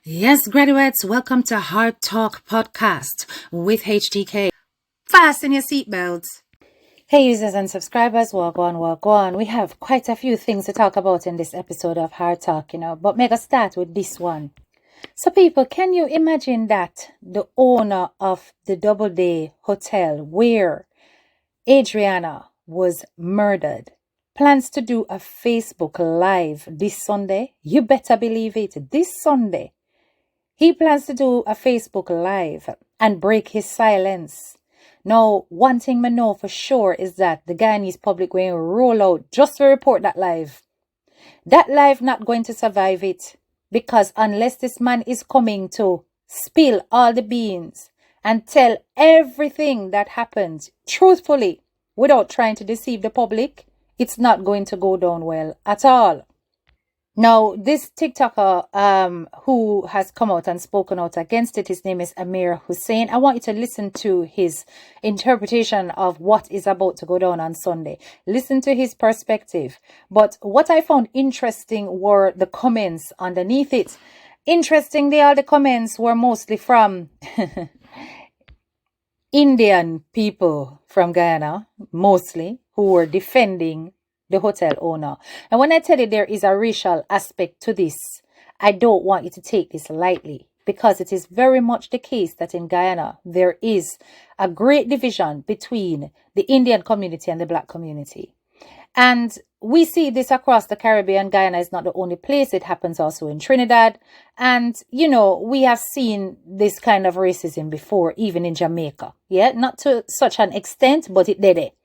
Yes, graduates, welcome to Hard Talk Podcast with HTK. Fasten your seatbelts. Hey, users and subscribers, walk on. We have quite a few things to talk about in this episode of Hard Talk, but make us start with this one. So, people, can you imagine that the owner of the Doubleday Hotel, where Adriana was murdered, plans to do a Facebook Live this Sunday? You better believe it. This Sunday. He plans to do a Facebook Live and break his silence. Now, one thing I know for sure is that the Guyanese public will roll out just to report that live. That live not going to survive it, because unless this man is coming to spill all the beans and tell everything that happened truthfully without trying to deceive the public, it's not going to go down well at all. Now, this TikToker who has come out and spoken out against it, his name is Amir Hussein. I want you to listen to his interpretation of what is about to go down on Sunday. Listen to his perspective. But what I found interesting were the comments underneath it. Interestingly, all the comments were mostly from Indian people from Guyana, mostly, who were defending the hotel owner. And when I tell you there is a racial aspect to this, I don't want you to take this lightly, because it is very much the case that in Guyana there is a great division between the Indian community and the Black community. And we see this across the Caribbean. Guyana is not the only place. It happens also in Trinidad. And, we have seen this kind of racism before, even in Jamaica. Yeah, not to such an extent, but it did it.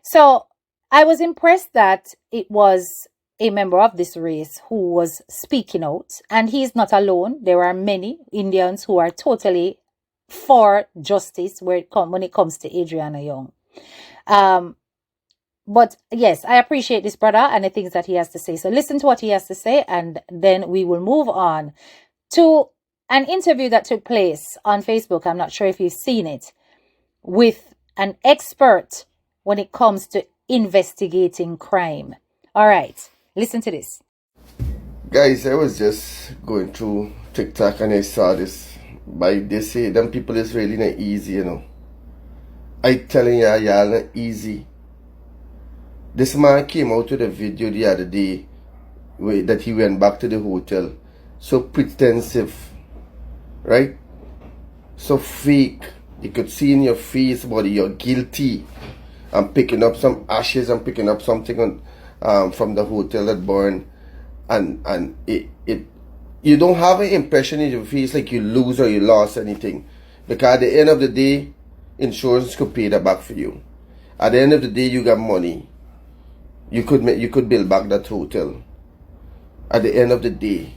So I was impressed that it was a member of this race who was speaking out, and he is not alone. There are many Indians who are totally for justice when it comes to Adriana Younge. But yes, I appreciate this brother and the things that he has to say. So listen to what he has to say, and then we will move on to an interview that took place on Facebook. I'm not sure if you've seen it, with an expert when it comes to investigating crime. All right, listen to this. Guys, I was just going through TikTok and I saw this. They say them people is really not easy, I telling y'all not easy. This man came out with a video the other day that he went back to the hotel. So pretensive, right? So fake. You could see in your face, buddy, you're guilty. I'm picking up some ashes. I'm picking up something from the hotel that burned, and you don't have an impression in your face like you lose or you lost anything, because at the end of the day, insurance could pay that back for you. At the end of the day, you got money. You could build back that hotel. At the end of the day,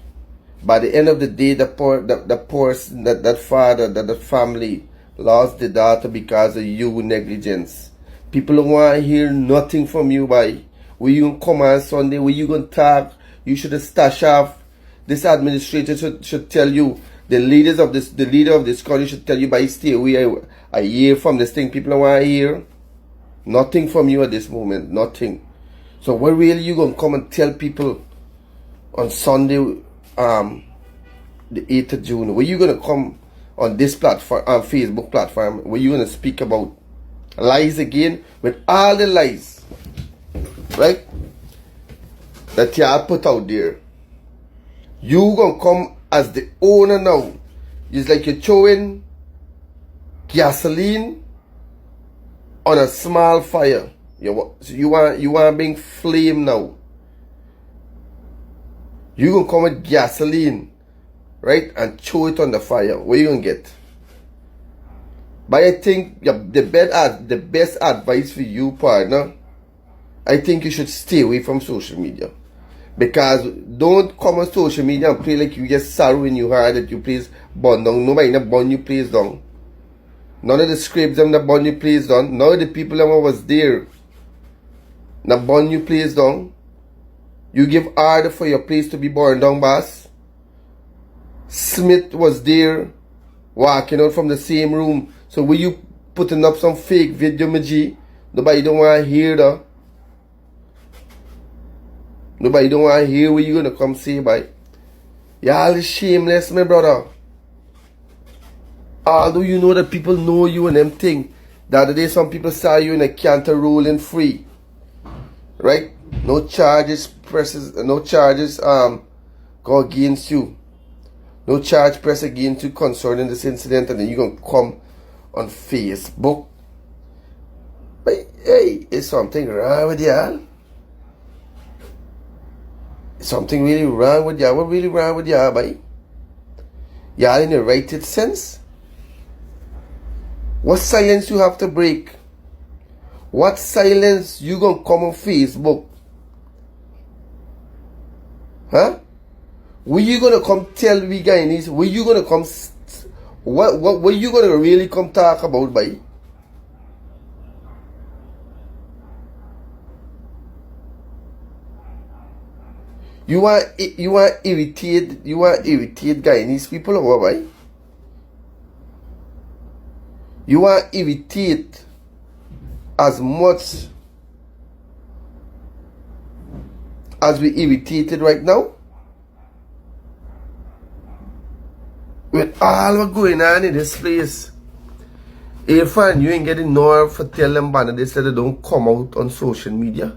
by the end of the day, that father, that family lost the daughter because of you negligence. People don't want to hear nothing from you, boy. When you gonna come on Sunday, when you gonna talk, you should have stash off. This administrator should tell you, the leader of this country should tell you, by stay away a year from this thing. People don't want to hear nothing from you at this moment, nothing. So what really you gonna come and tell people on Sunday, the 8th of June? Where you gonna come on this platform, on Facebook platform, where you gonna speak about lies again, with all the lies, right, that y'all put out there? You gonna come as the owner now. It's like you're throwing gasoline on a small fire. You want bring flame now. You gonna come with gasoline, right, and throw it on the fire. What you gonna get? But I think the best advice for you, partner, I think you should stay away from social media. Because don't come on social media and play like you just sorrow when you heard that you please burn down. Nobody not burn you place down. None of the scripts them that burn you place down. None of the people that was there not burn you place down. You give order for your place to be burned down, boss. Smith was there walking out from the same room. So were you putting up some fake video, Maji? Nobody don't want to hear that. Nobody don't want to hear what you gonna come say, bye. Y'all is shameless, my brother. Although you know that people know you and them thing. The other day some people saw you in a canter rolling free. Right? No charges go against you. No charge press against you concerning this incident, and then you're gonna come on Facebook. But hey, is something wrong with y'all? Is something really wrong with y'all? What really wrong with y'all, boy? Y'all in the right sense? What silence you have to break? What silence you gonna come on Facebook? Huh? Were you gonna come tell we Guyanese? Were you gonna come? What were you gonna really come talk about, boy? You want irritate Guyanese people or what, boy? You want irritate as much as we irritated right now? With all what going on in this place, Irfan, you ain't getting nowhere for tell them banner they said they don't come out on social media.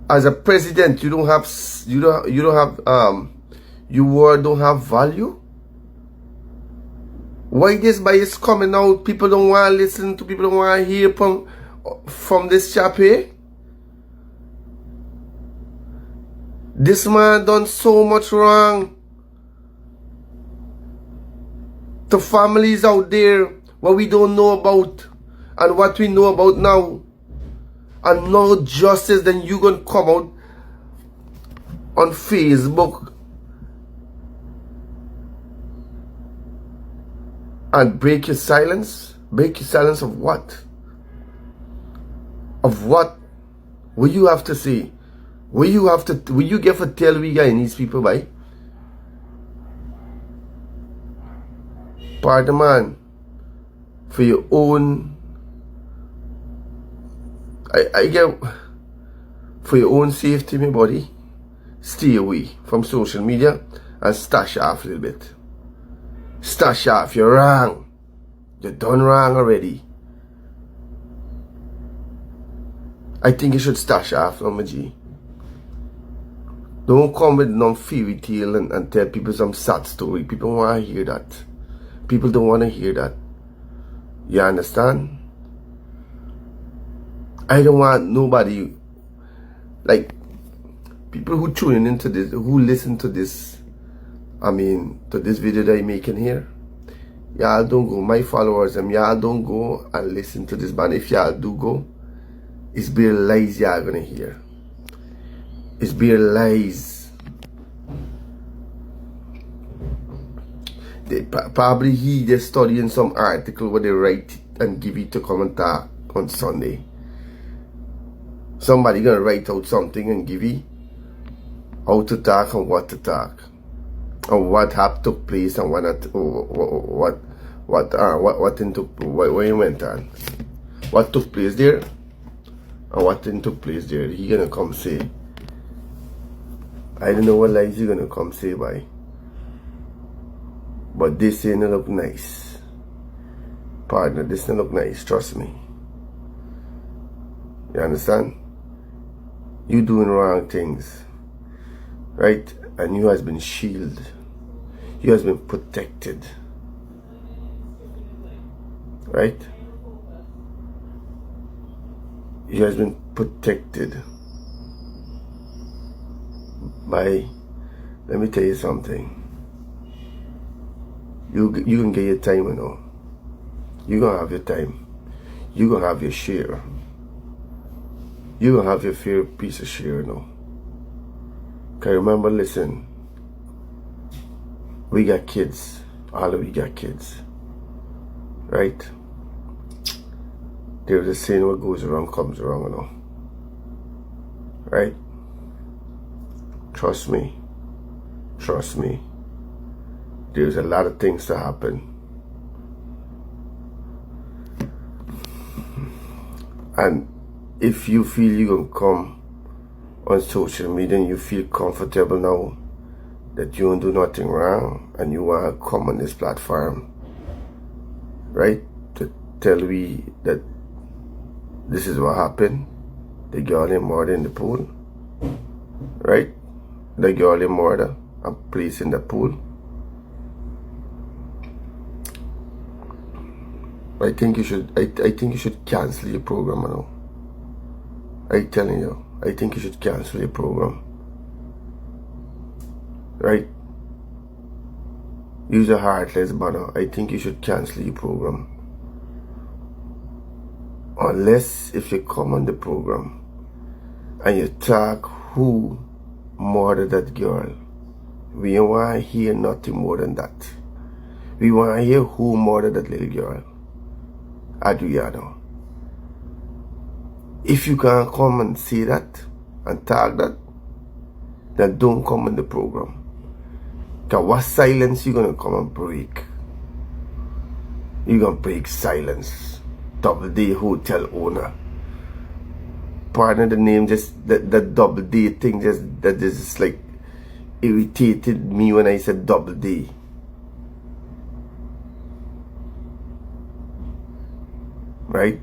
As a president, you word don't have value. Why this by is coming out? People don't want to listen to, people don't want to hear from this chap here. This man done so much wrong to families out there what we don't know about and what we know about now. And no justice, then you gonna come out on Facebook and break your silence? Break your silence of what? Of what? What you have to say? What you get for tell we Guyanese people, by? Pardon, man. For your own, I get, for your own safety, my body, stay away from social media and stash off a little bit. Stash off, you're wrong. You're done wrong already. I think you should stash off, no, my G. Don't come with no fairy tale and tell people some sad story. People don't want to hear that. People don't want to hear that. You understand? I don't want nobody, like, people who tune into this, who listen to this, to this video that I'm making here. Y'all don't go, my followers, y'all don't go and listen to this band. If y'all do go, it's bare lies y'all gonna hear. It's bare lies. Probably he just studying some article where they write and give it to come and talk on Sunday. Somebody gonna write out something and give it how to talk and what to talk, and what took place and what went on, what took place there, and what didn't took place there. He gonna come say. I don't know what lies he gonna come say by. But this ain't look nice. Partner, this ain't look nice, trust me. You understand? You doing wrong things. Right? And you has been shielded. You has been protected. Right? You has been protected by, let me tell you something. You can get your time, you know. You gonna have your time. You gonna have your share. You gonna have your fair piece of share, you know. Cause remember, listen, we got kids. All of we got kids. Right? There's a saying, what goes around comes around, you know. Right? Trust me. Trust me. There's a lot of things to happen. And if you feel you're going to come on social media and you feel comfortable now that you don't do nothing wrong and you want to come on this platform, right, to tell we that this is what happened, the girl in murder in the pool, right? The girl in murder and placed in the pool. I think you should cancel your program now. I'm telling you, I think you should cancel your program. Right? Use a heartless banner. I think you should cancel your program. Unless if you come on the program and you talk who murdered that girl. We don't want to hear nothing more than that. We want to hear who murdered that little girl. Adriana. If you can't come and say that and talk that, then don't come on the program. Because what silence you gonna come and break? You gonna break silence. Doubleday hotel owner. Pardon the name, just that Doubleday thing just like irritated me when I said Doubleday. Right?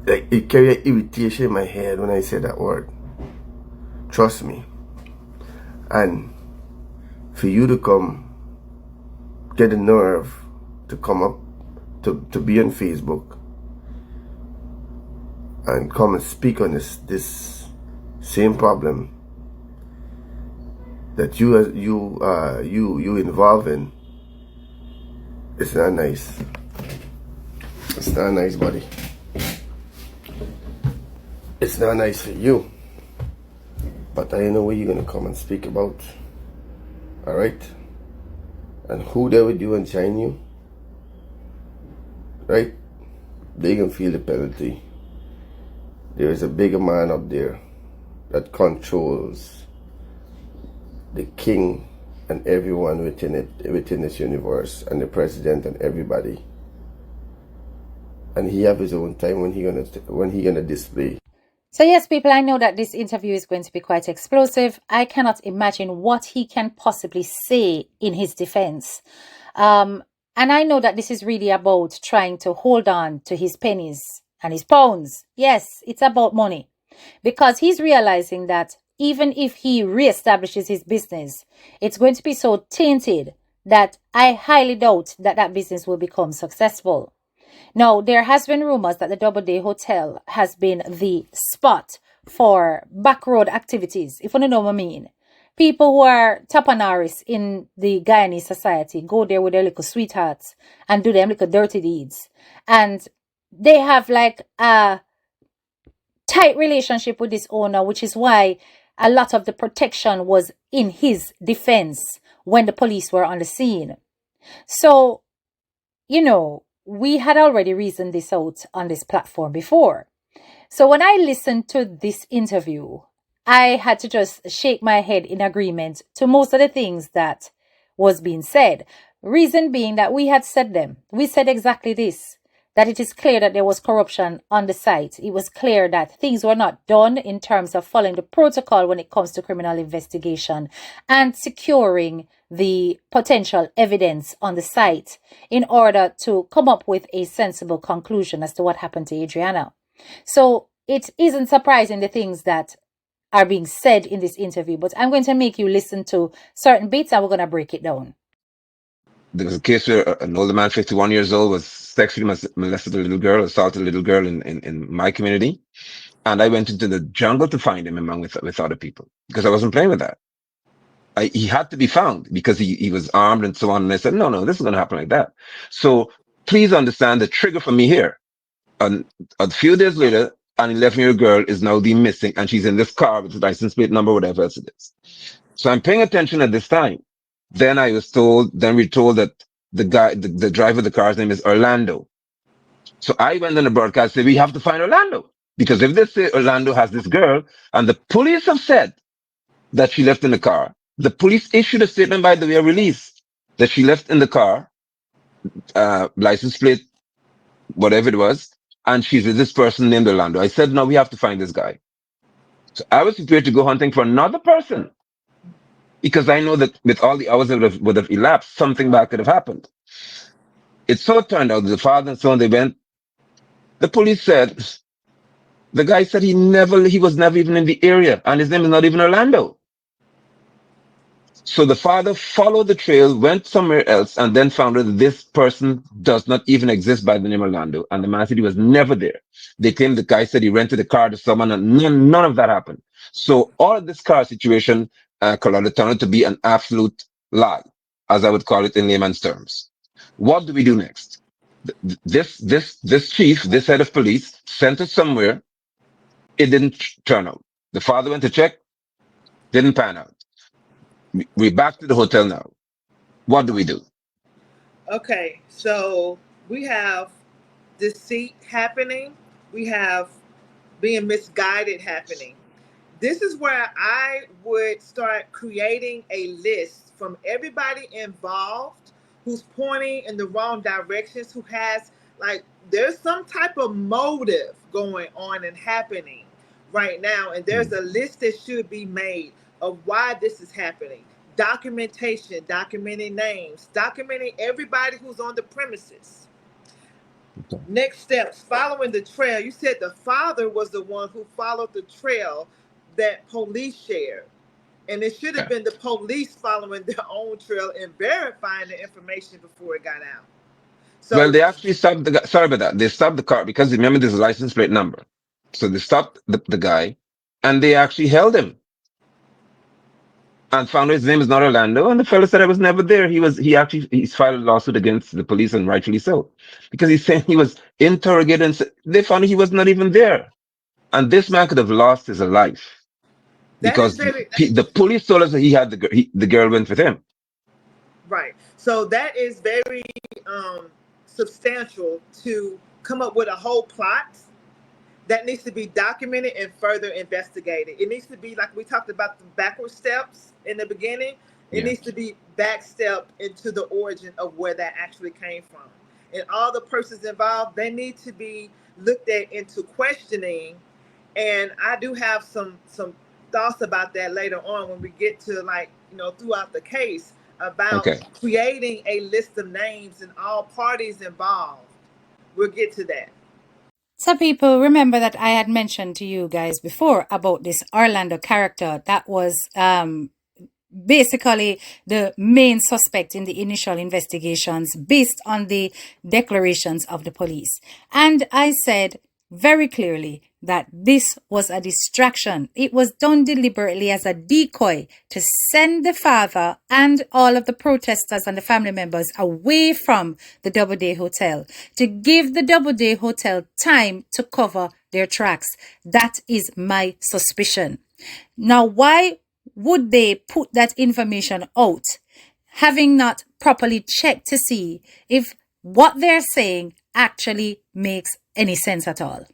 Like it carried irritation in my head when I said that word. Trust me. And for you to come get the nerve to come up to be on Facebook and come and speak on this same problem that you involved in, it's not nice. It's not nice, buddy. It's not nice for you. But I know what you're gonna come and speak about. Alright? And who there with you and join you, right? They can feel the penalty. There is a bigger man up there that controls the king and everyone within this universe, and the president and everybody. And he have his own time when he gonna display. So yes, people, I know that this interview is going to be quite explosive. I cannot imagine what he can possibly say in his defense. And I know that this is really about trying to hold on to his pennies and his pounds. Yes, it's about money. Because he's realizing that even if he reestablishes his business, it's going to be so tainted that I highly doubt that that business will become successful. Now, there has been rumors that the Doubleday Hotel has been the spot for backroad activities, if you know what I mean. People who are tapanaris in the Guyanese society go there with their little sweethearts and do them little dirty deeds. And they have like a tight relationship with this owner, which is why a lot of the protection was in his defense when the police were on the scene. So, you know, we had already reasoned this out on this platform before. So when I listened to this interview, I had to just shake my head in agreement to most of the things that was being said. Reason being that we had said them. We said exactly this, that it is clear that there was corruption on the site. It was clear that things were not done in terms of following the protocol when it comes to criminal investigation and securing the potential evidence on the site in order to come up with a sensible conclusion as to what happened to Adriana. So it isn't surprising the things that are being said in this interview, but I'm going to make you listen to certain bits and we're going to break it down. There was a case where an older man, 51 years old, was sexually molested a little girl, assaulted a little girl in my community. And I went into the jungle to find him among with other people because I wasn't playing with that. He had to be found because he was armed and so on. And I said, no, this is going to happen like that. So please understand the trigger for me here. And a few days later, an 11-year-old girl is now deemed missing and she's in this car with the license plate number, whatever else it is. So I'm paying attention at this time. Then we're told that the driver of the car's name is Orlando. So I went on the broadcast, said, we have to find Orlando. Because if they say Orlando has this girl and the police have said that she left in the car, the police issued a statement, by the way, a release that she left in the car, license plate, whatever it was, And she said, this person named Orlando. I said, no, we have to find this guy. So I was prepared to go hunting for another person because I know that with all the hours that would have elapsed, something bad could have happened. It so turned out that the father and son, they went. The police said, the guy said he was never even in the area, and his name is not even Orlando. So the father followed the trail, went somewhere else, and then found out that this person does not even exist by the name Orlando. And the man said he was never there. They claimed the guy said he rented a car to someone, and none of that happened. So all of this car situation, Colorado, turned out to be an absolute lie, as I would call it in layman's terms. What do we do next? This chief, this head of police, sent us somewhere. It didn't turn out. The father went to check, didn't pan out. We're back to the hotel now. What do we do? Okay, so we have deceit happening. We have being misguided happening. This is where I would start creating a list from everybody involved who's pointing in the wrong directions, who has, like, there's some type of motive going on and happening right now. And there's a list that should be made of why this is happening. Documentation, documenting names, documenting everybody who's on the premises. Okay. Next steps, following the trail. You said the father was the one who followed the trail that police shared. And it should have been the police following their own trail and verifying the information before it got out. Well, So, they actually stopped the guy. Sorry about that. They stopped the car because remember there's a license plate number. So they stopped the guy and they actually held him and found out his name is not Orlando. And the fellow said I was never there. He's filed a lawsuit against the police and rightfully so because he's saying he was interrogated and they found out he was not even there. And this man could have lost his life that is because very, the police told us that he had the girl went with him. right. So that is very substantial to come up with a whole plot that needs to be documented and further investigated. It needs to be, like we talked about, the backward steps in the beginning. It Yeah. needs to be backstep into the origin of where that actually came from. And all the persons involved, they need to be looked at into questioning. And I do have some thoughts about that later on when we get to, like, throughout the case, about Okay. creating a list of names and all parties involved. We'll get to that. So people, remember that I had mentioned to you guys before about this Orlando character that was basically the main suspect in the initial investigations based on the declarations of the police. And I said very clearly that this was a distraction. It was done deliberately as a decoy to send the father and all of the protesters and the family members away from the Doubleday Hotel, to give the Doubleday Hotel time to cover their tracks. That is my suspicion. Now, why would they put that information out, having not properly checked to see if what they're saying actually makes any sense at all?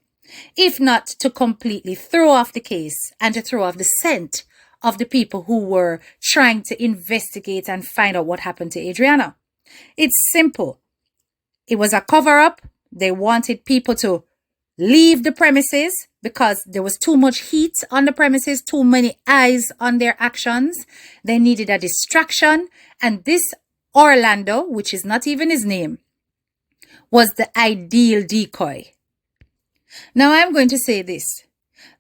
If not to completely throw off the case and to throw off the scent of the people who were trying to investigate and find out what happened to Adriana. It's simple. It was a cover-up. They wanted people to leave the premises because there was too much heat on the premises, too many eyes on their actions. They needed a distraction. And this Orlando, which is not even his name, was the ideal decoy. Now I'm going to say this.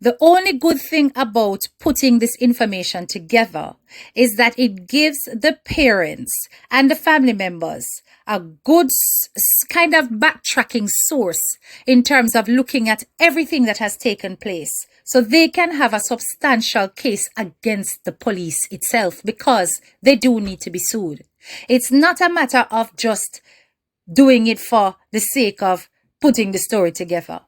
The only good thing about putting this information together is that it gives the parents and the family members a good kind of backtracking source in terms of looking at everything that has taken place. So they can have a substantial case against the police itself because they do need to be sued. It's not a matter of just doing it for the sake of putting the story together.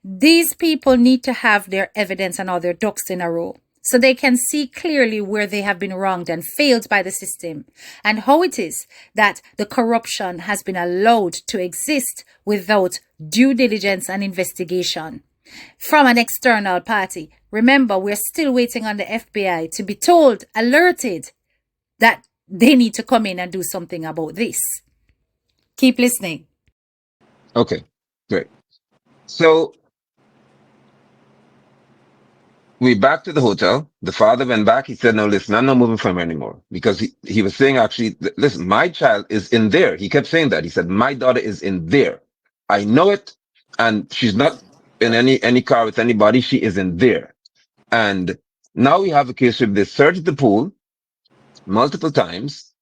These people need to have their evidence and all their ducks in a row so they can see clearly where they have been wronged and failed by the system and how it is that the corruption has been allowed to exist without due diligence and investigation from an external party. Remember, we're still waiting on the FBI to be told, alerted, that they need to come in and do something about this. Keep listening. Okay. Great. So we back to the hotel. The father went back. He said, no, listen, I'm not moving from here anymore because he was saying actually, listen, my child is in there. He kept saying that. He said, my daughter is in there. I know it. And she's not in any car with anybody. She is in there. And now we have a case where they searched the pool multiple times.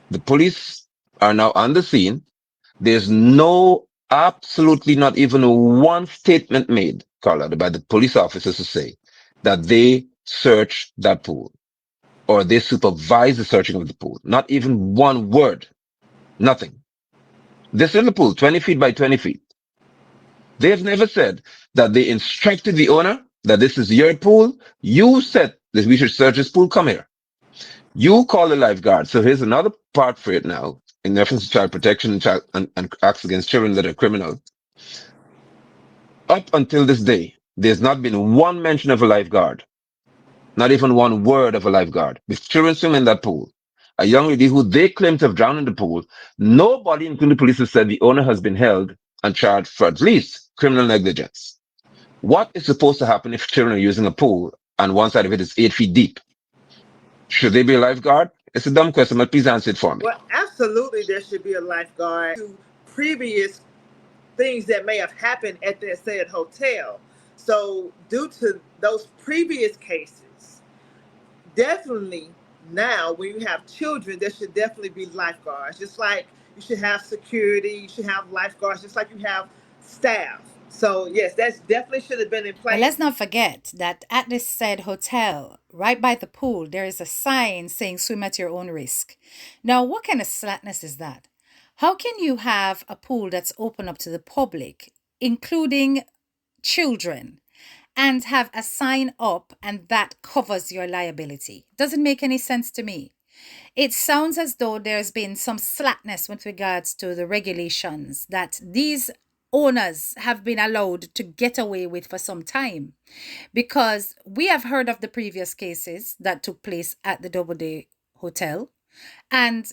The police are now on the scene. There's absolutely not even one statement made, Carla, by the police officers to say that they searched that pool or they supervised the searching of the pool. Not even one word. Nothing. This little pool, 20 feet by 20 feet. They've never said that they instructed the owner that this is your pool. You said that we should search this pool. Come here. You call the lifeguard. So here's another part for it now in reference to child protection and acts against children that are criminal. Up until this day, there's not been one mention of a lifeguard, not even one word of a lifeguard. With children swimming in that pool, a young lady who they claim to have drowned in the pool, nobody, including the police, has said the owner has been held and charged for at least criminal negligence. What is supposed to happen if children are using a pool and one side of it is 8 feet deep? Should they be a lifeguard? It's a dumb question, but please answer it for me. Well, absolutely, there should be a lifeguard to previous things that may have happened at that said hotel. So, due to those previous cases, definitely now when you have children, there should definitely be lifeguards. Just like you should have security, you should have lifeguards, just like you have staff. So, yes, that definitely should have been in But place. let's not forget that at this said hotel, right by the pool, there is a sign saying swim at your own risk. Now, what kind of slackness is that? How can you have a pool that's open up to the public, including children, and have a sign up and that covers your liability? Doesn't make any sense to me. It sounds as though there's been some slackness with regards to the regulations that these owners have been allowed to get away with for some time, because we have heard of the previous cases that took place at the Doubleday Hotel, and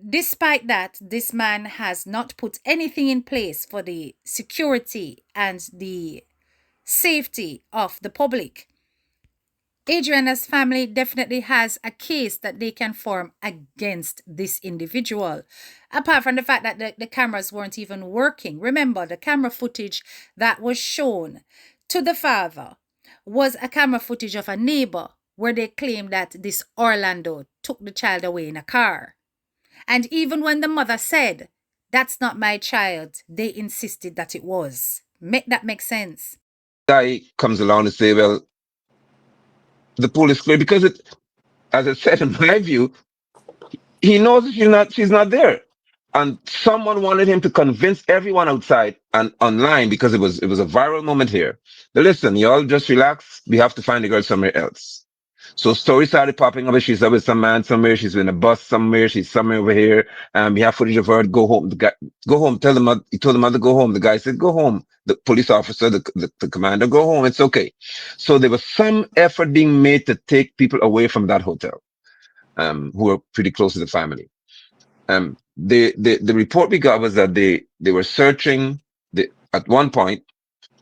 despite that, this man has not put anything in place for the security and the safety of the public. Adriana's family definitely has a case that they can form against this individual. Apart from the fact that the cameras weren't even working. Remember, the camera footage that was shown to the father was a camera footage of a neighbor where they claimed that this Orlando took the child away in a car. And even when the mother said, "That's not my child," they insisted that it was. Make that make sense? Guy comes along and say, well, the pool is clear because as I said, in my view, he knows that she's not there. And someone wanted him to convince everyone outside and online because it was a viral moment here. But listen, y'all just relax. We have to find the girl somewhere else. So stories started popping up. She's up with some man somewhere. She's in a bus somewhere. She's somewhere over here. And we have footage of her. Go home. The guy, go home. Tell the mother. He told the mother, go home. The guy said, go home. The police officer, the commander, go home. It's okay. So there was some effort being made to take people away from that hotel, who were pretty close to the family. The report we got was that they were searching at one point,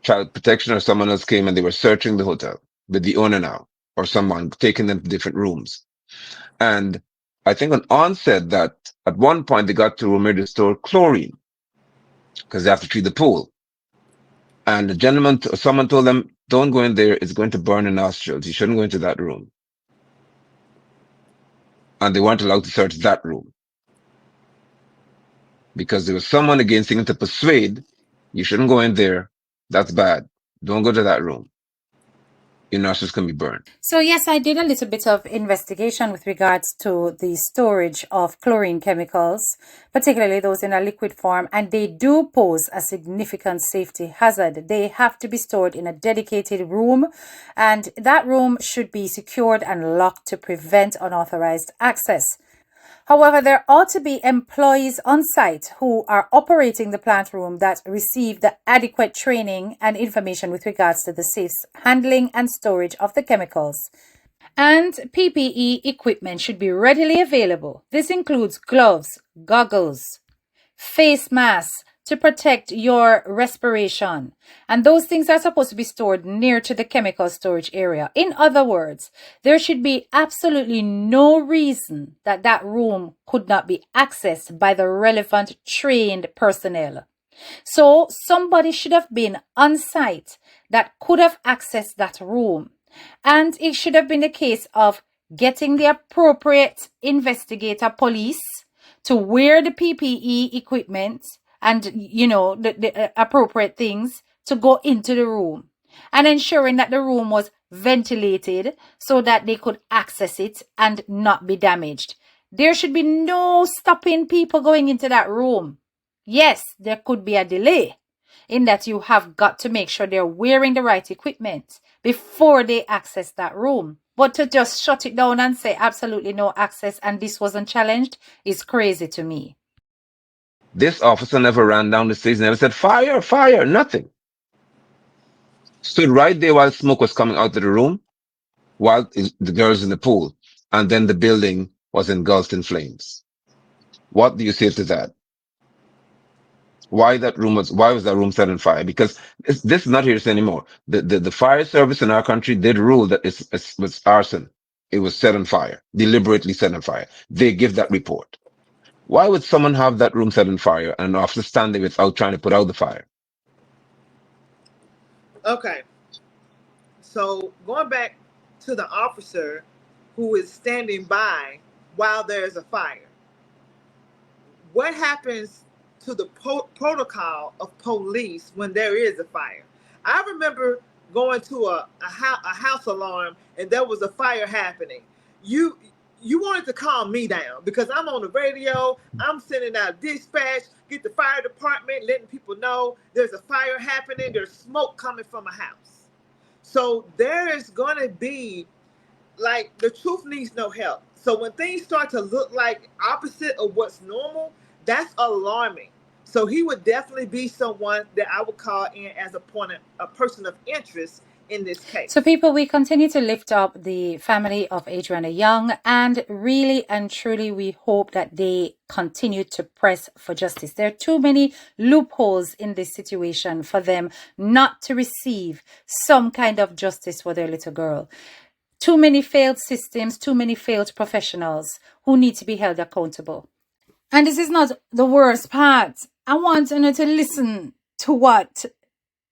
child protection or someone else came and they were searching the hotel with the owner now or someone taking them to different rooms. And I think on said that at one point they got to a room where they stored chlorine because they have to treat the pool. And the gentleman, someone told them, don't go in there. It's going to burn your nostrils. You shouldn't go into that room. And they weren't allowed to search that room because there was someone again seeking to persuade you shouldn't go in there. That's bad. Don't go to that room. Your nostrils can be burned. So yes, I did a little bit of investigation with regards to the storage of chlorine chemicals, particularly those in a liquid form, and they do pose a significant safety hazard. They have to be stored in a dedicated room, and that room should be secured and locked to prevent unauthorized access. However, there ought to be employees on site who are operating the plant room that receive the adequate training and information with regards to the safe handling and storage of the chemicals. And PPE equipment should be readily available. This includes gloves, goggles, face masks to protect your respiration. And those things are supposed to be stored near to the chemical storage area. In other words, there should be absolutely no reason that that room could not be accessed by the relevant trained personnel. So somebody should have been on site that could have accessed that room. And it should have been a case of getting the appropriate investigator police to wear the PPE equipment and, the appropriate things to go into the room, and ensuring that the room was ventilated so that they could access it and not be damaged. There should be no stopping people going into that room. Yes, there could be a delay in that you have got to make sure they're wearing the right equipment before they access that room. But to just shut it down and say absolutely no access and this wasn't challenged is crazy to me. This officer never ran down the stairs, never said, fire, fire, nothing. Stood right there while smoke was coming out of the room, while the girls in the pool, and then the building was engulfed in flames. What do you say to that? Why was that room set on fire? Because this is not hearsay anymore. The fire service in our country did rule that it was arson. It was set on fire, deliberately set on fire. They give that report. Why would someone have that room set on fire and an officer stand there without trying to put out the fire? Okay. So going back to the officer who is standing by while there's a fire, what happens to the protocol of police when there is a fire? I remember going to a house alarm and there was a fire happening. You wanted to calm me down because I'm on the radio, I'm sending out dispatch, get the fire department, letting people know there's a fire happening, there's smoke coming from a house. So there is going to be, like, the truth needs no help. So when things start to look like opposite of what's normal, that's alarming. So he would definitely be someone that I would call in as a person of interest in this case. So people, we continue to lift up the family of Adriana Younge, and really and truly we hope that they continue to press for justice. There are too many loopholes in this situation for them not to receive some kind of justice for their little girl. Too many failed systems, too many failed professionals who need to be held accountable. And this is not the worst part. I want you to listen to what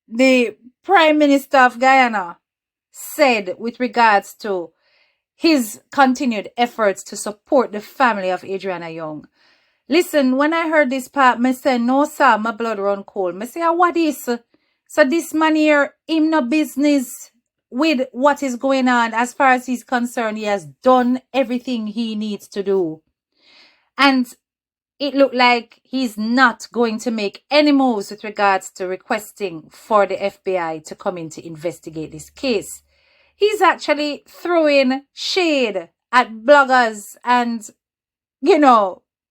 the Prime Minister of Guyana said with regards to his continued efforts to support the family of Adriana Younge. Listen, when I heard this part, I said, no sir, my blood run cold. I say, what is? So this man here, him no business with what is going on. As far as he's concerned, he has done everything he needs to do. And it looked like he's not going to make any moves with regards to requesting for the FBI to come in to investigate this case. He's actually throwing shade at bloggers and,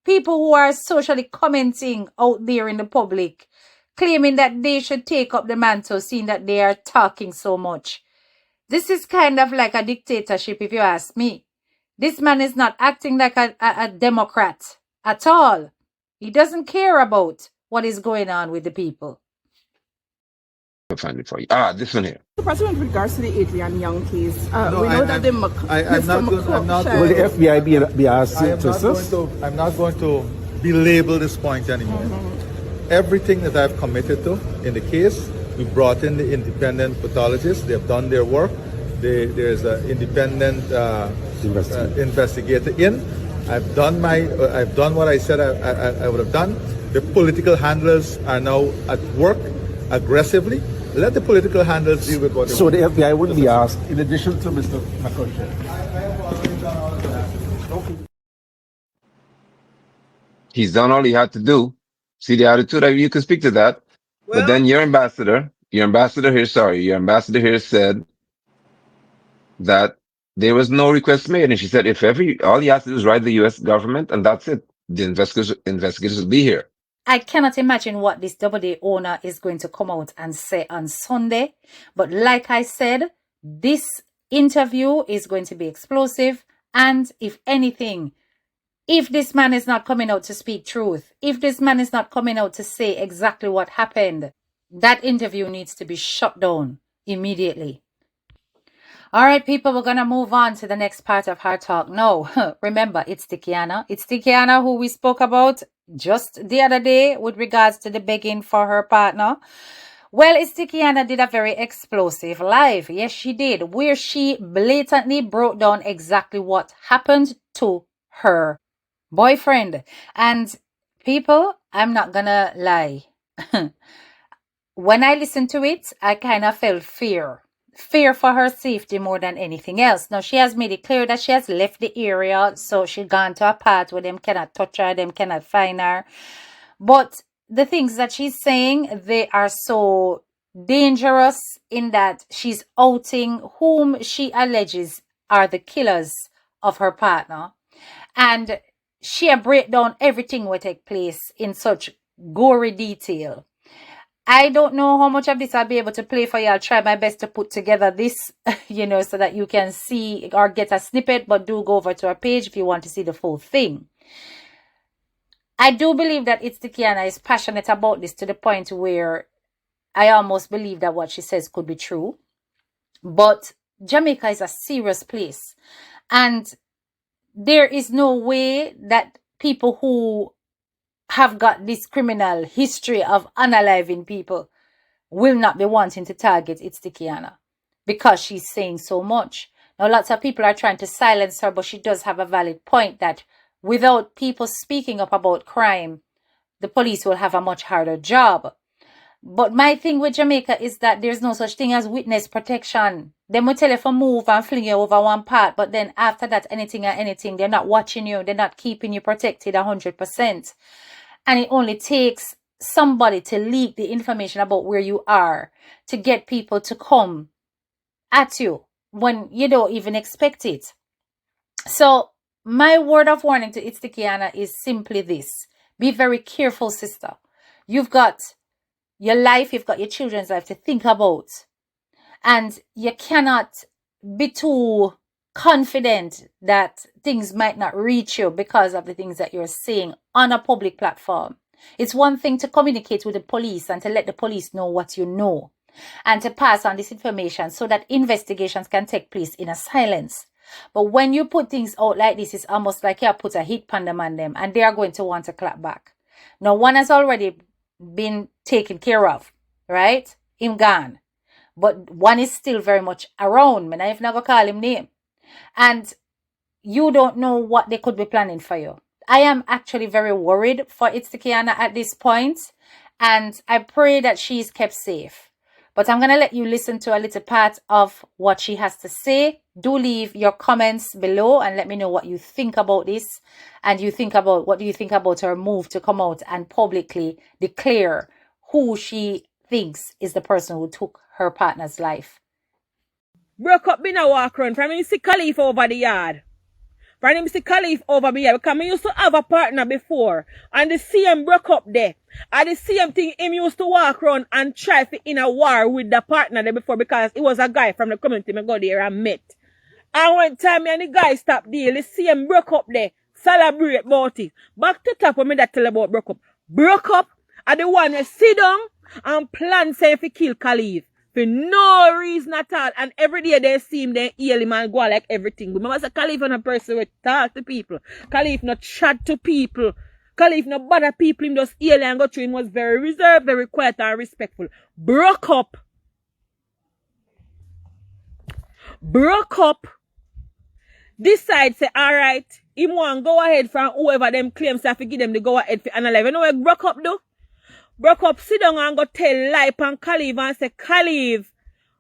people who are socially commenting out there in the public, claiming that they should take up the mantle, seeing that they are talking so much. This is kind of like a dictatorship, if you ask me. This man is not acting like a Democrat at all. He doesn't care about what is going on with the people. I'll find it for you. This one here. The President, with regards to the Adriana Younge case, No, we know that the will the FBI be asked to assist? I'm not going to belabel this point anymore. Everything that I've committed to in the case, we brought in the independent pathologists. They have done their work. There's an independent investigator in. I've done what I said I would have done. The political handlers are now at work aggressively. Let the political handlers deal with what they want. So the FBI wouldn't be asked, in addition to Mr. McCutcheon. He's done all he had to do. See the attitude? You can speak to that. Well, but then your ambassador here said that there was no request made. And she said, all he has to do is write the U.S. government and that's it. The investigators will be here. I cannot imagine what this Doubleday owner is going to come out and say on Sunday. But like I said, this interview is going to be explosive. And if anything, If this man is not coming out to speak truth, if this man is not coming out to say exactly what happened, that interview needs to be shut down immediately. All right, people, we're going to move on to the next part of Hard Talk. No, remember, Itsthickiana. Itsthickiana, who we spoke about just the other day with regards to the begging for her partner. Well, Itsthickiana did a very explosive live. Yes, she did, where she blatantly broke down exactly what happened to her boyfriend. And people, I'm not gonna lie. When I listened to it, I kind of felt fear for her safety more than anything else. Now, she has made it clear that she has left the area, so she gone to a part where them cannot touch her, them cannot find her. But the things that she's saying, they are so dangerous in that she's outing whom she alleges are the killers of her partner. And she break down everything will take place in such gory detail. I don't know how much of this I'll be able to play for you. I'll try my best to put together this, so that you can see or get a snippet, but do go over to our page if you want to see the full thing. I do believe that Itsthickiana is passionate about this to the point where I almost believe that what she says could be true. But Jamaica is a serious place. And there is no way that people who have got this criminal history of unaliving people will not be wanting to target Itsthickiana because she's saying so much. Now, lots of people are trying to silence her, but she does have a valid point that without people speaking up about crime, the police will have a much harder job. But my thing with Jamaica is that there's no such thing as witness protection. They will tell you to move and fling you over one part, but then after that, anything, they're not watching you. They're not keeping you protected 100%. And it only takes somebody to leak the information about where you are to get people to come at you when you don't even expect it. So my word of warning to Itsthickiana is simply this. Be very careful, sister. You've got your life, you've got your children's life to think about. And you cannot be too confident that things might not reach you because of the things that you're saying on a public platform. It's one thing to communicate with the police and to let the police know what you know and to pass on this information so that investigations can take place in a silence. But when you put things out like this, it's almost like you put a hit on them and they are going to want to clap back. Now, one has already been taken care of, right? Him gone. But one is still very much around. And I've never called him name. And you don't know what they could be planning for you. I am actually very worried for Itsthickiana at this point, and I pray that she is kept safe. But I'm going to let you listen to a little part of what she has to say. Do leave your comments below and let me know what you think about this. And what do you think about her move to come out and publicly declare who she thinks is the person who took her partner's life. Broke up, me now walk around. From him see Khalif over the yard. From him see Khalif over the yard. Because me used to have a partner before. And the same broke up there. And the same thing him used to walk around and try to in a war with the partner there before. Because it was a guy from the community me go there and met. And one time me and the guy stopped deal. The same broke up there. Celebrate about it. Back to top when me that tell about broke up. Broke up. And the one that sit down and plan say if he kill Khalif. For no reason at all. And every day they see him, they heal him and go like everything. But remember, Khalif is a person who talk to people. Khalif not chat to people. Khalif not bother people. Him just heal and go through. Him was very reserved, very quiet and respectful. Broke up. Decide say, alright, him want go ahead from whoever them claims have to give them the go ahead for analyze. You know what broke up do? Broke up, sit down and go tell lie and Khalif and say Khalif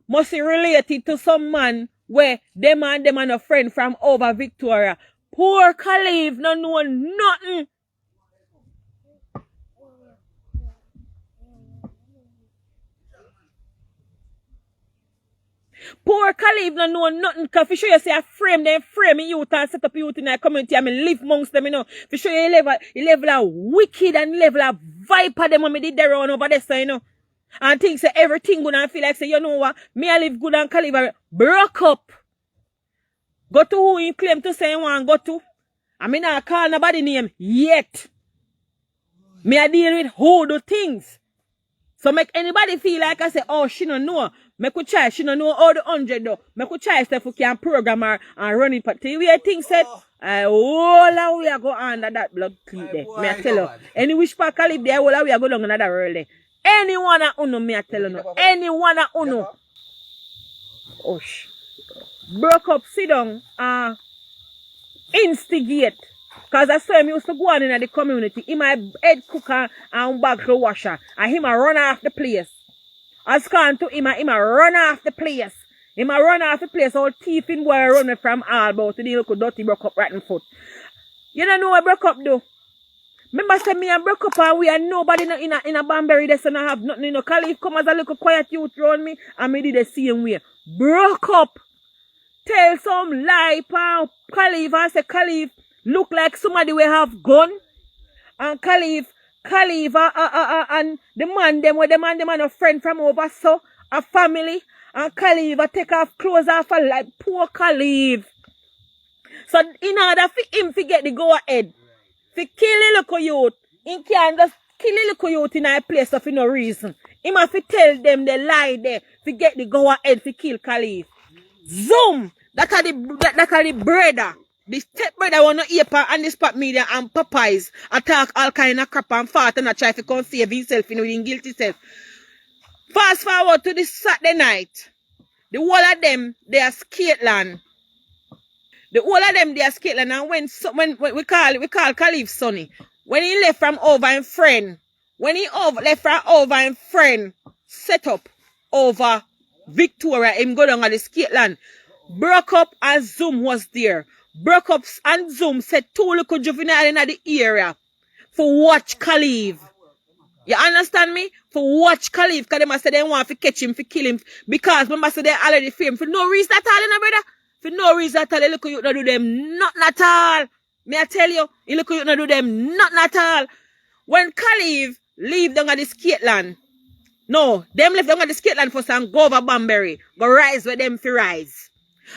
must be related to some man where them and them and a friend from over Victoria. Poor Khalif no know nothing. Poor Khalif no know nothing. Because for sure you say a frame, then frame youth and set up youth in the community and me live amongst them, you know. For sure you level of wicked and level of viper them when me did there on over there, so you know. And think say everything good and feel like say, you know what, me I live good and Khalif broke up. Go to who you claim to say you want go to. I mean, I call nobody name yet. Me I deal with who do things. So make anybody feel like I say, oh, she don't know. Make we try, she don't know all the 100 though. Make we try stuff we can program her and run it. But till we things said, all we are go under that blood cleat there. Me I tell you. Any wish pack live there, all we are go down another world there. Anyone a uno, me I tell you no. Anyone a uno. Oh, broke up, sit down, instigate. Because I saw him used to go on in the community. He my head cooker and bag to washer. And him a run off the place. As gone to him a run off the place. Him a run off the place. All thief in boy running from all about to the little dirty broke up rotten foot. You don't know what broke up do? Remember say me and broke up and we are nobody in a Banbury there so I have nothing. You know, Khalif come as a little quiet youth around me and me did the same way. Broke up. Tell some lie pan Khalif and say Khalif look like somebody will have gun. And Khalif and the man them a friend from over so a family. And Khalif take off clothes off like poor Khalif. So in order for him to get the go ahead, for kill the little youth, he can't just kill the little youth in a place of no reason. He have to tell them they lie there to get the go ahead to kill Khalif. Zoom! That are the brother. The step brother wanna hear and the spot media and Popeyes attack all kind of crap and fart and try to come save himself in with guilty self. Fast forward to this Saturday night. The whole of them they are Scotland. The whole of them they are Scotland and when we call Khalif Sonny. When he left from over in friend, left from over in friend, set up over Victoria, him go down at the Scotland. Broke up and Zoom was there. Broke up and Zoom said 2 little juvenile in the area for watch Khalif. You understand me? For watch Khalif, because they said they want to catch him, to kill him. Because remember say they already framed for no reason at all, you know, brother. For no reason at all, they look you not do them nothing at all. May I tell you, you look you not do them nothing at all. When Khalif leave down at the Scotland, no, them left down at the Scotland for some go over Banbury, go rise with them for rise.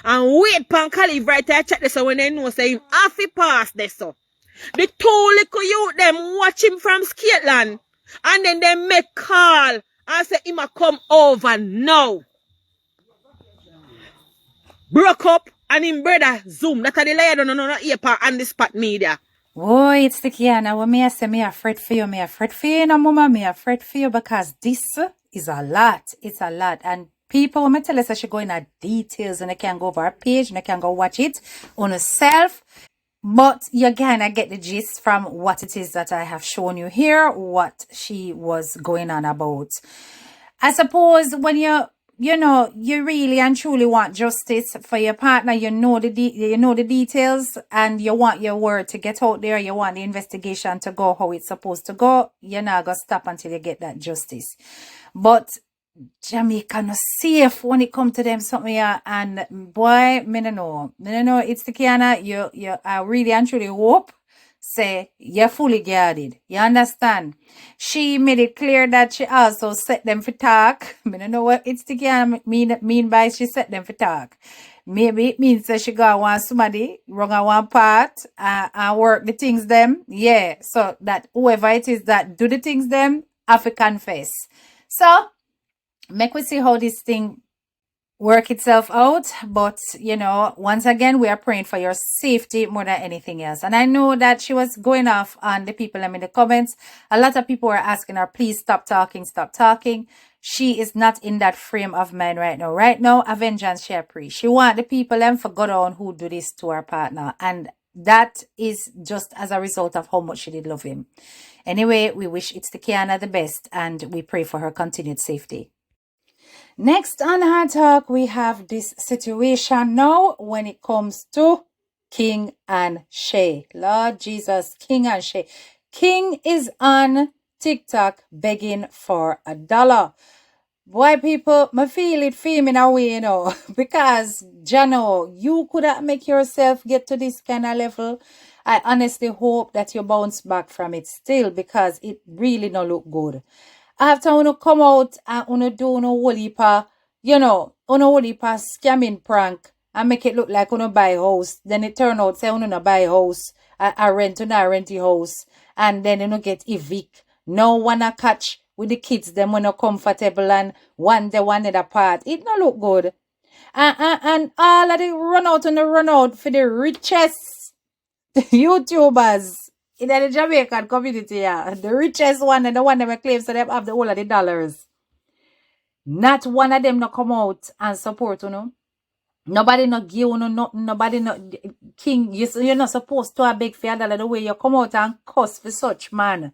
And wait pan Khalif right there check this so when they know say him half he pass this so. The 2 little youth them watch him from Scotland and then they make call and say him a come over now. Broke up and him brother Zoom. That are the layer no ear and the spot media. Oh, Itsthickiana, what me I say, me afraid for you, me afraid for you, no mama, me afraid for you because this is a lot. It's a lot. And people, when I tell us I should go in details and I can go over our page and I can go watch it on yourself. But you kind of get the gist from what it is that I have shown you here, what she was going on about. I suppose when you really and truly want justice for your partner, you know the details and you want your word to get out there, you want the investigation to go how it's supposed to go, you're not going to stop until you get that justice. But Jamaica no safe when it comes to them something here, and boy, me no know, Itsthickiana, I really and truly hope say you're fully guarded. You understand? She made it clear that she also set them for talk. I don't know what Itsthickiana mean by she set them for talk. Maybe it means that she got want somebody wrong on one part and work the things them. Yeah. So that whoever it is that do the things them have to confess. So make we see how this thing work itself out. But, once again, we are praying for your safety more than anything else. And I know that she was going off on the people in the comments. A lot of people were asking her, please stop talking, stop talking. She is not in that frame of mind right now. Right now, a vengeance she pray. She want the people them for God on who do this to her partner. And that is just as a result of how much she did love him. Anyway, we wish Itsthickiana the best and we pray for her continued safety. Next on Hard Talk, we have this situation now when it comes to King and Shay. Lord Jesus, King and Shay. King is on TikTok begging for $1. Boy, people, I feel it feel in a way, because, Jano, you could not make yourself get to this kind of level. I honestly hope that you bounce back from it still because it really don't look good. After you come out and you do no whole heap of, scamming prank, and make it look like you buy house. Then it turn out say you no buy house. I rent the house. And then you get evict. No one a catch with the kids them when you comfortable and one the part. It no look good. And all of the run out for the richest YouTubers in the Jamaican community, yeah. The richest one and the one that claims to them have the whole of the dollars. Not one of them no come out and support, Nobody no give you nothing. Nobody no king. You're not supposed to have big for $1 the way you come out and cuss for such man.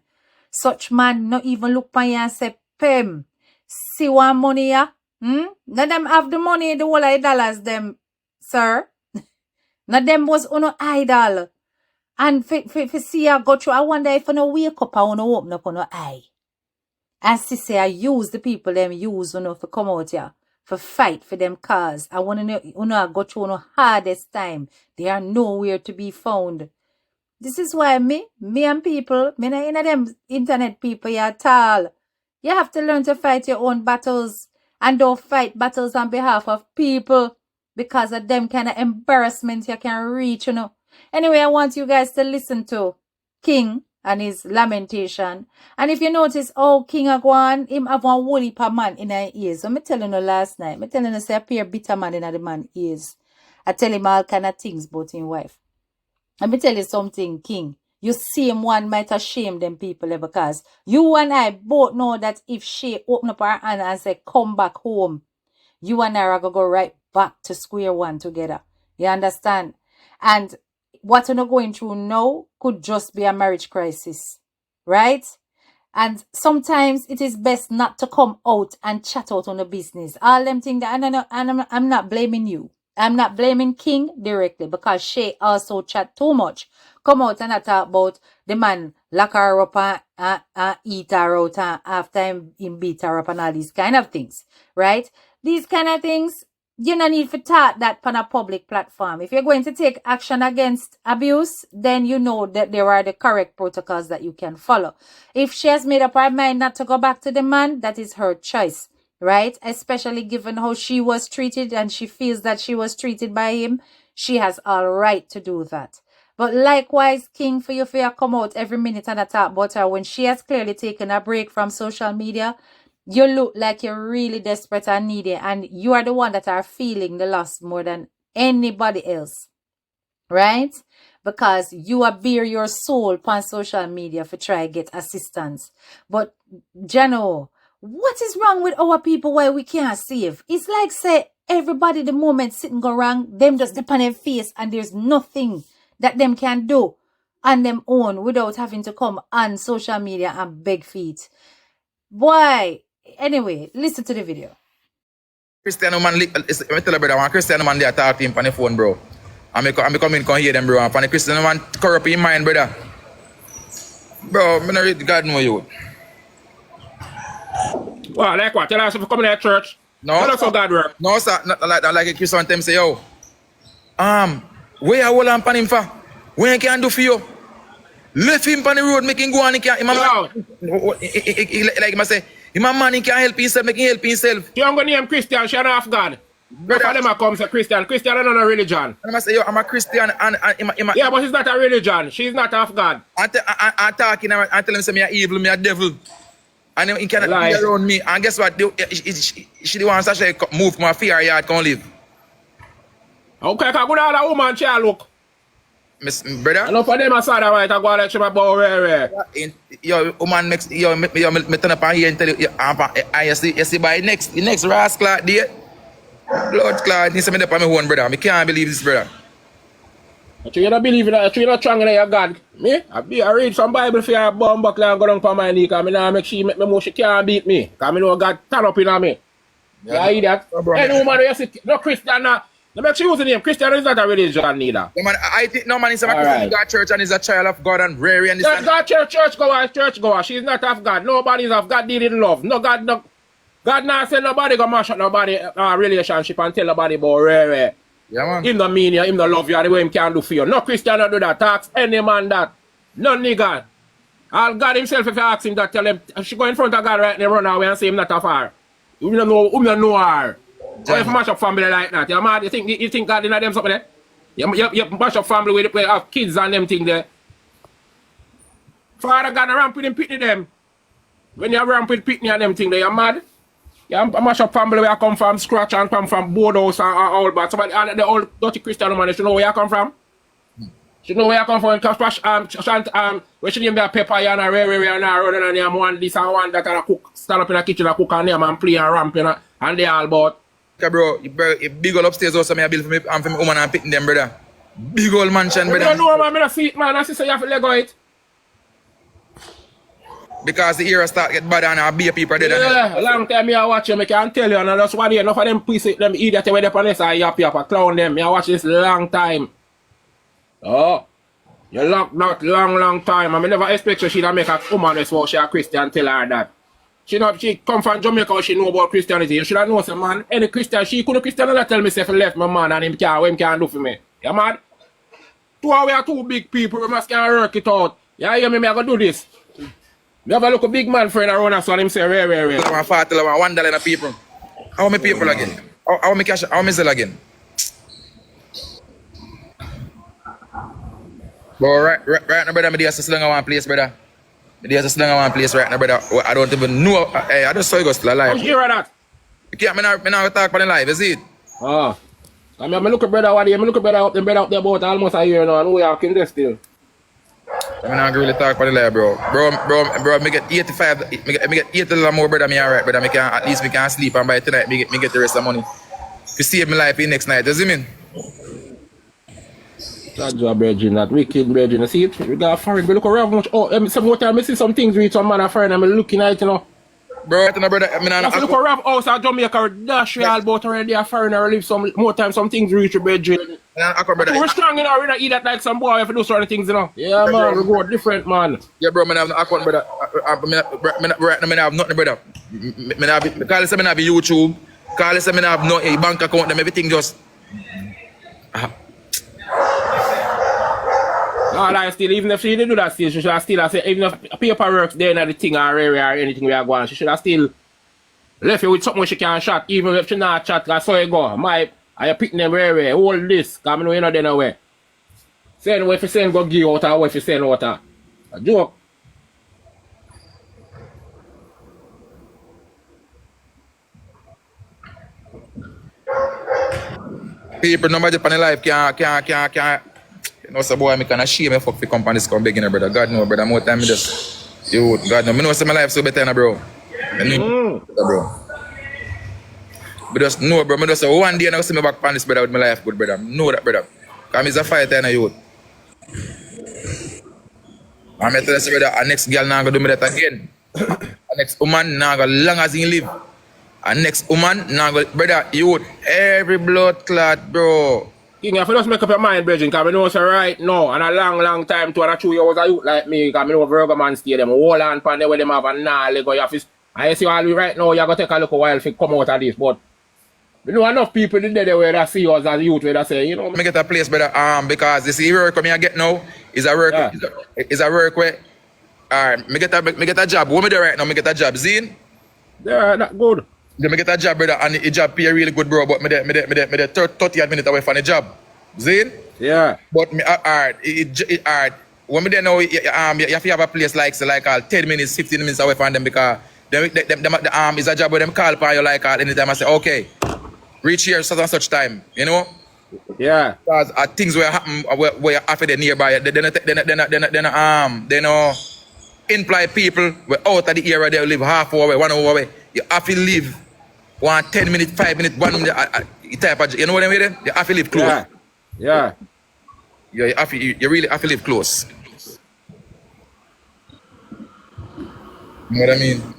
Such man not even look for you and say, Pem, see one money ya? Let them have the money, the whole of the dollars, them, sir. Not them was uno idol. And for see ya go through, I wonder if you no wake up and uno open up uno eye. And say I use the people them use uno for come out here. For fight for them cause. I want to know, go through the hardest time. They are nowhere to be found. This is why me and people, me not in them internet people at all. You have to learn to fight your own battles. And don't fight battles on behalf of people. Because of them kind of embarrassment you can reach, Anyway, I want you guys to listen to King and his lamentation. And if you notice, King Agwan, him have one whole heap of man in his ears. So me telling you last night, me telling you say appear bitter man in the man's ears. I tell him all kind of things about his wife. Let me tell you something, King. You same one might have shamed them people because you and I both know that if she open up her hand and say, come back home, you and I are going to go right back to square one together. You understand? And what you're going through now could just be a marriage crisis. Right? And sometimes it is best not to come out and chat out on the business. All them things that I'm not blaming you. I'm not blaming King directly because she also chat too much. Come out and talk about the man lock her up and eat her out and after him beat her up and all these kind of things. Right? These kind of things, you don't need to talk that on a public platform. If you're going to take action against abuse, then you know that there are the correct protocols that you can follow. If she has made up her mind not to go back to the man, that is her choice. Right? Especially given how she was treated and she feels that she was treated by him, she has all right to do that. But likewise, King, for you come out every minute and talk about her when she has clearly taken a break from social media, you look like you're really desperate and needy and you are the one that are feeling the loss more than anybody else. Right? Because you are bare your soul on social media for try to get assistance. But, Jano, what is wrong with our people why we can't save? It's like say everybody the moment sitting go wrong, them just dip on their face and there's nothing that them can do on them own without having to come on social media and beg feet. Boy, anyway, listen to the video. Cristiano man, let me tell you brother, one Cristiano man they talk to him on the phone, bro. I'm coming come hear them, bro. And the Cristiano man corrupt in mind, brother. Bro, I'm not read God know you. Well, like what? Tell us if you come in that church. No, how does God work? No, sir. Not like a Christian time say, yo. Where you hold on pan him for? What he can do for you? Left him on the road, make him go on. He can't. Like I say, him a man, he can't help himself, make him help himself. You don't go name Christian, she not have God. Both of them come say Christian. Christian is not a religion. And I say, yo, I'm a Christian and yeah, but she's not a religion. She's not of God. I'm talking and tell him say me a evil, me a devil. And he cannot be around me. And guess what? She the one that move from my fear yard, can't live. Okay, because good all a woman, she look. Miss brother? I know for them I saw that right, I go like she about rare. Yo, woman makes me turn up here and tell you, you see by next rascal date. Blood clot, he said me up on my own, brother. I can't believe this, brother. You don't believe in that? You not strong in your God? Me? I read some Bible for your bomb buckle and go down for my knee because I now make she make me more she can't beat me. Because I know God turn up in on me. Yeah, you idiot. Any woman you see, no Christian now. No make she use the name. Christian is not a religion neither. No man, I think no man is a Christian God church and is a child of God and rare and this. God church goer. She's not of God. Nobody's of God deal in love. No God no. God now say nobody go mash up nobody relationship and tell nobody about rare. Yeah, man. Him no mean you, him no love you the way him can do for you. No Christian don't do that. Ask any man that. No nigga. All God himself, if you ask him that, tell him, she go in front of God right now, run away and say him not of her. You don't know her. Oh, if you mash up family like that, you're mad. You think God in them something there? You mash up family with have kids and them thing there. Father gonna ramp with him pitney them. When you ramp with pitney and them thing there, you're mad. You mash up family where I come from scratch and come from board house and all, but somebody the old dirty Christian woman, she know where you come from. She know where you come from. Cause when she name that pepper and a rare and a running and you want this and one that and a cook stand up in the kitchen and cook and them and play and ramp and they all about. Okay, bro, you big old upstairs also me I build for me and for me woman and pitting them, brother. Big old mansion, brother. You don't know, man, I see it, man. I see so you have to let go it. Because the era start get bad and a beer people dead. Yeah, a long time I watch you, I can tell you, and that's why enough of them pussy, them idiot where they on this and yap clown them. I watch this long time. Oh, you locked not long time. I mean, never expect she to make a woman this what she a Christian tell her that. She come from Jamaica, she know about Christianity. You should have known some man. Any Christian, she couldn't Christian and tell me if I left my man and him can do for me. You mad? We are two big people, we must can work it out. You hear me, I go do this. You have a look a big man friend around us and him say, rare. $1 in a people. How many people again? How many cash? How many sell again? But right now, brother, I just slang on one place, brother. I just slang on one place right now, brother. I don't even know. Hey, I just saw you go still alive. How's you hear that? You can't, me now talk about the live, is it? Oh. I mean, I look at brother what I look at brother up there about almost a year now and we are in there still. I'm not really talk about the live, bro. Bro, me get 85, me get $80 more, brother, me alright, brother. At least me can sleep and by tonight me get the rest of the money. To save my life in next night, does it mean? That job, Virgin, that wicked Virgin. You see it? We got a foreign, we look around much. Oh, some more time I see some things with some man a foreign, I'm looking at it, you know. Bro, brother, I mean, I look around house at Jamaica, dash real about already a foreigner, live some more time, some things reach your Virgin. We're strong, you know, we're not eat that like some boy if you do certain things, you know. Yeah, man, we go different, man. Yeah, bro, I have no account, brother. I have nothing, brother. Call it, I have YouTube. Call it, I have no bank account, them everything just. No, like still, even if she didn't do that still, she should have still, I say, even if paperwork there and the thing or anything we are going, she should have still left you with something she can shot, even if she not chat, because so you go. I picking them rare, hold this, because I know you're not there nowhere. Send what if you send go give out or what if you send out a joke. People, nobody on the life can't. You know, so boy, I can shame me fuck for companies come beginner, brother. God know, brother. More time me just, yo, God know. Me know my life so better now, bro. Bro. But just know, bro. Me just say one day I see me back on this, brother, with my life good, brother. Know that, brother. Because I'm a fighter in a youth. I'm tell you, brother, our next girl now gonna do me that again. Our next woman now gonna long as he live. Our next woman now gonna, brother, youth, every blood clot, bro. King, if you just make up your mind, Bridget, because I know so right now, and a long time to and 2 years a youth like me, because I know Virgo man stay them, hold on pan there where them have a gnarly go, you have to, I see all right now, you're going to take a look a while to come out of this, but you know enough people in there where they see us as youth, where they say, you know. Me get a place, brother, because you see work when I get now, is a work, is a work where, me get a job, what me do right now, me get a job, Zine? Yeah, that good. Yeah, me get a job, brother, and the job pay really good, bro. But me 30 minutes away from the job. Zine? Yeah. But me, alright. When me there now, you have to have a place like 10 minutes, 15 minutes away from them because them is a job where them call upon you like anytime I say, okay, reach here such and such time, you know? Yeah. Because things where happen where you have to nearby, they know employ people where out of the area they live half hour away, 1 hour away. You have to live 10 minutes, 5 minutes, 1 minute type of, you know what I mean? You have to live close. Yeah. You really have to live close. You know what I mean?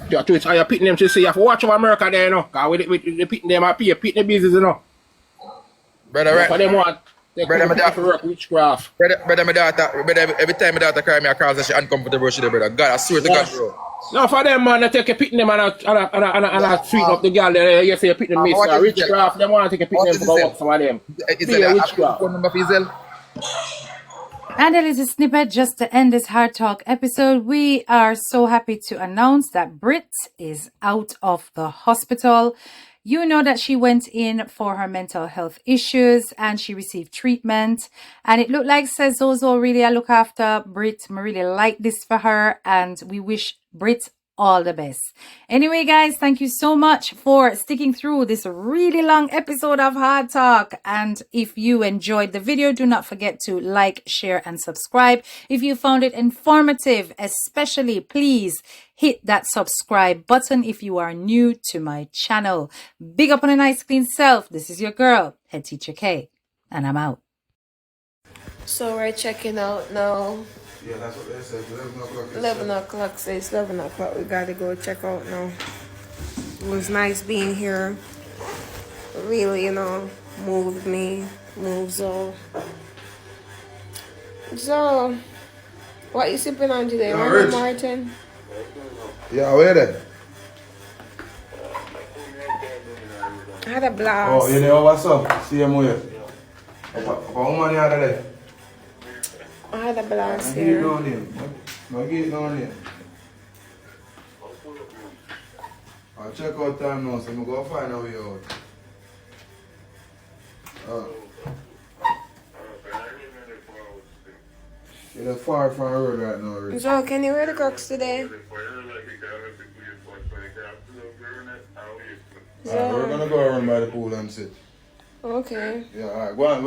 Yeah, to it, you're pitting them to say you have to watch over America there, you know. Because with the pitting them, I pay pitting the business, you know. Brother, right? For them want. Brother, my daughter, work witchcraft. Brother, my daughter, every time my daughter cry me across and she uncomfortable, she there, brother. God, I swear to God, bro. No, for them, man, they take a pitting them and sweeten up the girl there. You say pitting them, witchcraft. They want to take a pitting them for work, some of them. Is that a phone number for Israel? And a little snippet just to end this Hard Talk episode. We are so happy to announce that Brit is out of the hospital. You know that she went in for her mental health issues and she received treatment. And it looked like says Zozo really look after Brit. I really like this for her. And we wish Brit all the best. Anyway, guys, thank you so much for sticking through this really long episode of Hard Talk. And if you enjoyed the video, do not forget to like, share, and subscribe. If you found it informative, especially, please hit that subscribe button if you are new to my channel. Big up on a nice clean self. This is your girl, Head Teacher K, and I'm out. So we're checking out now. Yeah, that's what they said. 11 o'clock. 11 o'clock, so it's 11 o'clock. We gotta go check out now. It was nice being here. Really, moved me, moves all. So, what you sipping on today? Yeah, Ronald Martin? Yeah, where then? I had a blast. Oh, you know what's up? See him here. How many are there? I had a blast Get here. down here. Get down here. I'll check out time now, so I'm going to find a way out. You're far from the road right now, Rich. So, can you wear the Crocs today? We're going to go around by the pool and sit. Okay. Yeah, alright. Go on.